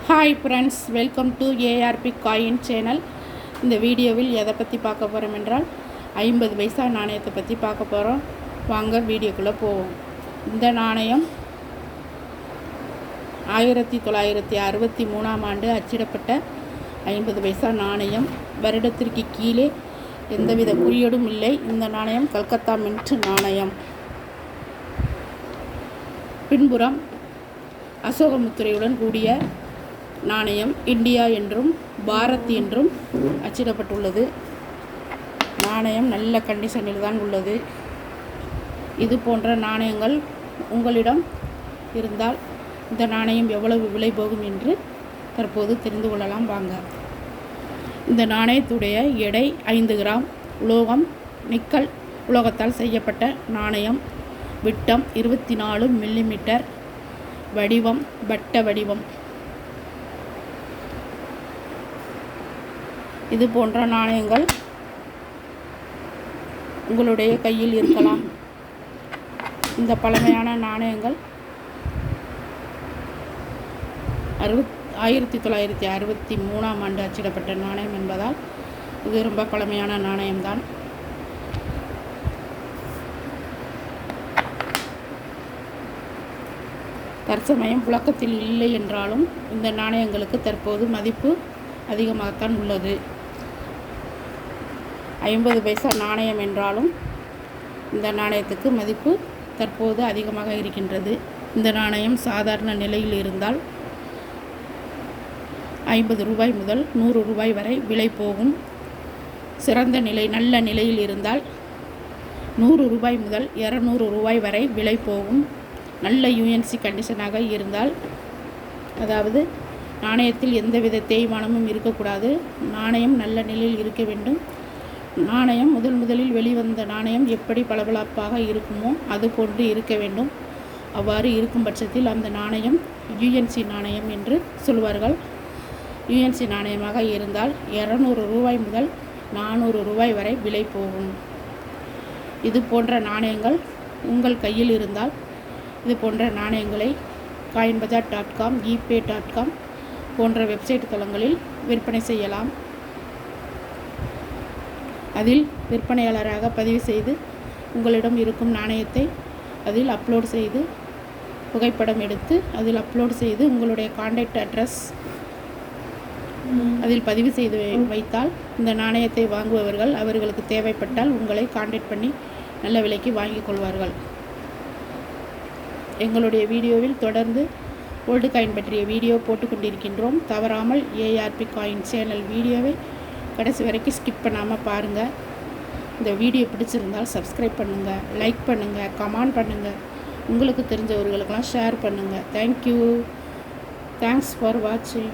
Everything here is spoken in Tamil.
Hi friends, welcome to ARP coin channel. இந்த வீடியோவில் எதை பற்றி பார்க்க போகிறோம் என்றால் 50 பைசா நாணயத்தை பற்றி பார்க்க போகிறோம். வாங்க வீடியோக்குள்ளே போவோம். இந்த நாணயம் 1963ஆம் ஆண்டு அச்சிடப்பட்ட 50 பைசா நாணயம். வருடத்திற்கு கீழே எந்தவித குறியீடும் இல்லை. இந்த நாணயம் கல்கத்தா மின்ட் நாணயம். பின்புறம் அசோகமுத்திரையுடன் கூடிய நாணயம் இந்தியா என்றும் பாரத் என்றும் அச்சிடப்பட்டுள்ளது. நாணயம் நல்ல கண்டிஷனில் தான் உள்ளது. இது போன்ற நாணயங்கள் உங்களிடம் இருந்தால் இந்த நாணயம் எவ்வளவு விலை போகும் என்று தற்போது தெரிந்து கொள்ளலாம். வாங்க. இந்த நாணயத்துடைய எடை 5 கிராம். உலோகம் நிக்கல் உலோகத்தால் செய்யப்பட்ட நாணயம். விட்டம் 24 மில்லிமீட்டர். வடிவம் வட்ட வடிவம். இது போன்ற நாணயங்கள் உங்களுடைய கையில் இருக்கலாம். இந்த பழமையான நாணயங்கள் 1963ஆம் ஆண்டு அச்சிடப்பட்ட நாணயம் என்பதால் இது ரொம்ப பழமையான நாணயம்தான். தற்சமயம் புழக்கத்தில் இல்லை என்றாலும் இந்த நாணயங்களுக்கு தற்போது மதிப்பு அதிகமாகத்தான் உள்ளது. 50 பைசா நாணயம் என்றாலும் இந்த நாணயத்துக்கு மதிப்பு தற்போது அதிகமாக இருக்கின்றது. இந்த நாணயம் சாதாரண நிலையில் இருந்தால் 50 ரூபாய் முதல் 100 ரூபாய் வரை விலை போகும். சிறந்த நிலை நல்ல நிலையில் இருந்தால் 100 ரூபாய் முதல் 200 ரூபாய் வரை விலை போகும். நல்ல யூஎன்சி கண்டிஷனாக இருந்தால், அதாவது நாணயத்தில் எந்தவித தேய்மானமும் இருக்கக்கூடாது. நாணயம் நல்ல நிலையில் இருக்க வேண்டும். நாணயம் முதலில் வெளிவந்த நாணயம் எப்படி பளபளப்பாக இருக்குமோ அது போன்று இருக்க வேண்டும். அவ்வாறு இருக்கும் பட்சத்தில் அந்த நாணயம் யூஎன்சி நாணயம் என்று சொல்வார்கள். யூஎன்சி நாணயமாக இருந்தால் 200 ரூபாய் முதல் 400 ரூபாய் வரை விலை போகும். இது போன்ற நாணயங்கள் உங்கள் கையில் இருந்தால் இது போன்ற நாணயங்களை coinbazar.com, epay.com போன்ற வெப்சைட் தளங்களில் விற்பனை செய்யலாம். அதில் விற்பனையாளராக பதிவு செய்து உங்களிடம் இருக்கும் நாணயத்தை அதில் அப்லோட் செய்து புகைப்படம் எடுத்து அதில் அப்லோட் செய்து உங்களுடைய கான்டாக்ட் அட்ரஸ் அதில் பதிவு செய்து வைத்தால் இந்த நாணயத்தை வாங்குபவர்கள் அவர்களுக்கு தேவைப்பட்டால் உங்களை கான்டாக்ட் பண்ணி நல்ல விலைக்கு வாங்கிக் கொள்வார்கள். எங்களுடைய வீடியோவில் தொடர்ந்து ஓல்டு காயின் பற்றிய வீடியோ போட்டு கொண்டிருக்கின்றோம். தவறாமல் ஏஆர்பி காயின் சேனல் வீடியோவை கடைசி வரைக்கும் ஸ்கிப் பண்ணாமல் பாருங்கள். இந்த வீடியோ பிடிச்சிருந்தால் சப்ஸ்கிரைப் பண்ணுங்கள், லைக் பண்ணுங்கள், கமெண்ட் பண்ணுங்கள், உங்களுக்கு தெரிஞ்சவர்களுக்கெல்லாம் ஷேர் பண்ணுங்கள். தேங்க்யூ. தேங்க்ஸ் ஃபார் வாட்சிங்.